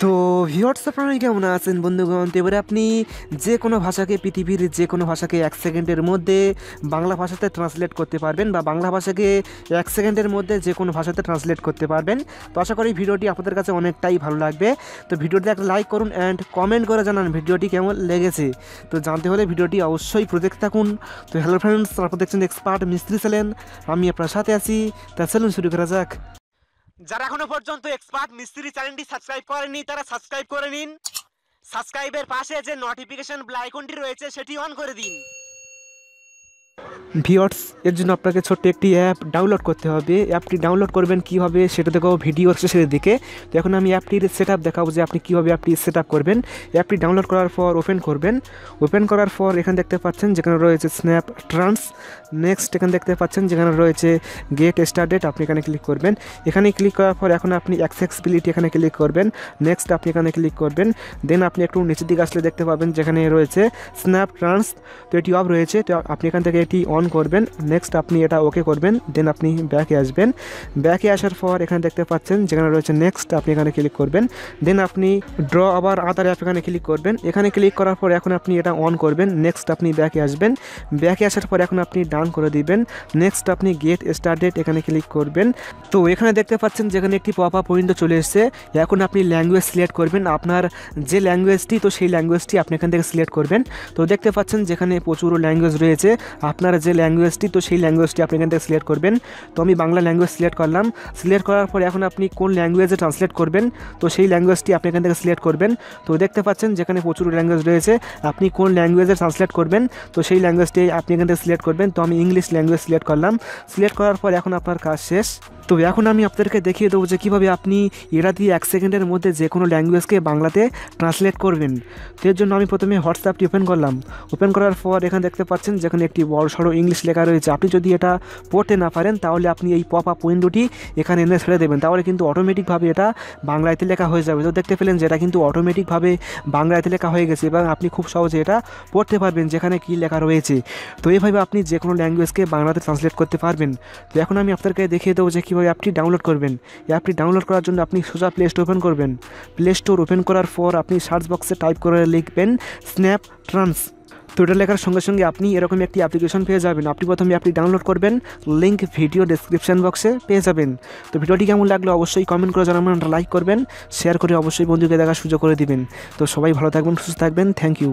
তো ভিউয়ার্স আপনারা কেমন আছেন বন্ধুগণ? তো এবারে আপনি যে কোনো ভাষাকে পৃথিবীর যে কোনো ভাষাকে 1 সেকেন্ডের মধ্যে বাংলা ভাষাতে ট্রান্সলেট করতে পারবেন বা বাংলা ভাষাকে 1 সেকেন্ডের মধ্যে যে কোনো ভাষাতে ট্রান্সলেট করতে পারবেন। তো আশা করি ভিডিওটি আপনাদের কাছে অনেকটাই ভালো লাগবে। তো ভিডিওতে একটা লাইক করুন অ্যান্ড কমেন্ট করে জানান ভিডিওটি কেমন লেগেছে। তো জানতে হলে ভিডিওটি অবশ্যই পুরো দেখতে থাকুন। তো হ্যালো ফ্রেন্ডস, আপনারা দেখছেন এক্সপার্ট মিস্ত্রি চ্যানেল, আমি আপনার সাথে আছি। তা চলুন শুরু করা যাক। যারা এখনো পর্যন্ত এক্সপার্ট মিস্ত্রি চ্যানেলটি সাবস্ক্রাইব করেননি তারা সাবস্ক্রাইব করে নিন। সাবস্ক্রাইবের পাশে যে নোটিফিকেশন বেল আইকনটি রয়েছে সেটি অন করে দিন। ভিউয়ার্স, এর জন্য আপনাকে ছোট্ট একটি অ্যাপ ডাউনলোড করতে হবে। অ্যাপটি ডাউনলোড করবেন কীভাবে সেটা দেখাবো ভিডিও শেষের দিকে। তো এখন আমি অ্যাপটির সেট আপ দেখাবো যে আপনি কীভাবে অ্যাপটি সেট আপ করবেন। অ্যাপটি ডাউনলোড করার পর ওপেন করবেন। ওপেন করার পর এখানে দেখতে পাচ্ছেন যেখানে রয়েছে স্ন্যাপ ট্রান্স। নেক্সট এখানে দেখতে পাচ্ছেন যেখানে রয়েছে গেট স্টার্টেড, আপনি এখানে ক্লিক করবেন। এখানে ক্লিক করার পর এখন আপনি অ্যাক্সেসিবিলিটি এখানে ক্লিক করবেন। নেক্সট আপনি এখানে ক্লিক করবেন। দেন আপনি একটু নিচের দিকে আসলে দেখতে পাবেন যেখানে রয়েছে স্ন্যাপ ট্রান্স। তো এটি অফ রয়েছে, তো আপনি এখান থেকে এটি অন করবেন। নেক্সট আপনি এটা ওকে করবেন। দেন আপনি ব্যাকে আসবেন। ব্যাকে আসার পর এখানে দেখতে পাচ্ছেন যেখানে রয়েছে নেক্সট, আপনি এখানে ক্লিক করবেন। দেন আপনি ড্র আবার আদার অ্যাপ এখানে ক্লিক করবেন। এখানে ক্লিক করার পর এখন আপনি এটা অন করবেন। নেক্সট আপনি ব্যাকে আসবেন। ব্যাকে আসার পর এখন আপনি ডান করে দিবেন। নেক্সট আপনি গেট স্টার্টেড এখানে ক্লিক করবেন। তো এখানে দেখতে পাচ্ছেন যেখানে একটি পপ আপ উইন্ডো চলে এসেছে। এখন আপনি ল্যাঙ্গুয়েজ সিলেক্ট করবেন, আপনার যে ল্যাঙ্গুয়েজটি, তো সেই ল্যাঙ্গুয়েজটি আপনি এখান থেকে সিলেক্ট করবেন। তো দেখতে পাচ্ছেন যেখানে প্রচুর ল্যাঙ্গুয়েজ রয়েছে, আপনার যে ল্যাঙ্গুয়েজটি, তো সেই ল্যাঙ্গুয়েজটি আপনি এখান থেকে সিলেক্ট করবেন। তো আমি বাংলা ল্যাঙ্গুয়েজ সিলেক্ট করলাম। সিলেক্ট করার পরে এখন আপনি কোন ল্যাঙ্গুয়েজে ট্রান্সলেট করবেন, তো সেই ল্যাঙ্গুয়েজটি আপনি এখান থেকে সিলেক্ট করবেন। তো দেখতে পাচ্ছেন যেখানে প্রচুর ল্যাঙ্গুয়েজ রয়েছে, আপনি কোন ল্যাঙ্গুয়েজে ট্রান্সলেট করবেন, তো সেই ল্যাঙ্গুয়েজটি আপনি এখান থেকে সিলেক্ট করবেন। তো আমি ইংলিশ ল্যাঙ্গুয়েজ সিলেক্ট করলাম। সিলেক্ট করার পর এখন আপনার কাজ শেষ। তো এখন আমি আপনাদেরকে দেখিয়ে দেবো যে কীভাবে আপনি এরা দিয়ে 1 সেকেন্ডের মধ্যে যে কোনো ল্যাঙ্গুয়েজকে বাংলাতে ট্রান্সলেট করবেন। তো এর জন্য আমি প্রথমে হোয়াটসঅ্যাপটি ওপেন করলাম। ওপেন করার পর এখানে দেখতে পাচ্ছেন যেখানে একটি বড় সড়ো ইংলিশ লেখা রয়েছে। আপনি যদি এটা পড়তে না পারেন তাহলে আপনি এই পপ আপ উইন্ডোটি এখানে এনে ছেড়ে দেবেন, তাহলে কিন্তু অটোমেটিকভাবে এটা বাংলাতে লেখা হয়ে যাবে। তো দেখতে পেলেন যে এটা কিন্তু অটোমেটিকভাবে বাংলাতে লেখা হয়ে গেছে এবং আপনি খুব সহজে এটা পড়তে পারবেন যেখানে কী লেখা রয়েছে। তো এইভাবে আপনি যে কোনো ল্যাঙ্গুয়েজকে বাংলাতে ট্রান্সলেট করতে পারবেন। তো এখন আমি আপনাদেরকে দেখিয়ে দেবো যে কীভাবে অ্যাপটি ডাউনলোড করবেন। অ্যাপটি ডাউনলোড করার জন্য আপনি সোজা প্লে স্টোর ওপেন করবেন। প্লে স্টোর ওপেন করার পর আপনি সার্চ বক্সে টাইপ করে লিখবেন স্ন্যাপ ট্রান্স। তো এটা লেখার সঙ্গে সঙ্গে আপনি এরকম একটি অ্যাপ্লিকেশন পেয়ে যাবেন। আপনি প্রথমে অ্যাপটি ডাউনলোড করবেন, লিঙ্ক ভিডিও ডেসক্রিপশন বক্সে পেয়ে যাবেন। তো ভিডিওটি কেমন লাগলো অবশ্যই কমেন্ট করে জানাবেন, লাইক করবেন, শেয়ার করে অবশ্যই বন্ধুকে দেখার সুযোগ করে দিবেন। তো সবাই ভালো থাকবেন, সুস্থ থাকবেন। Thank you.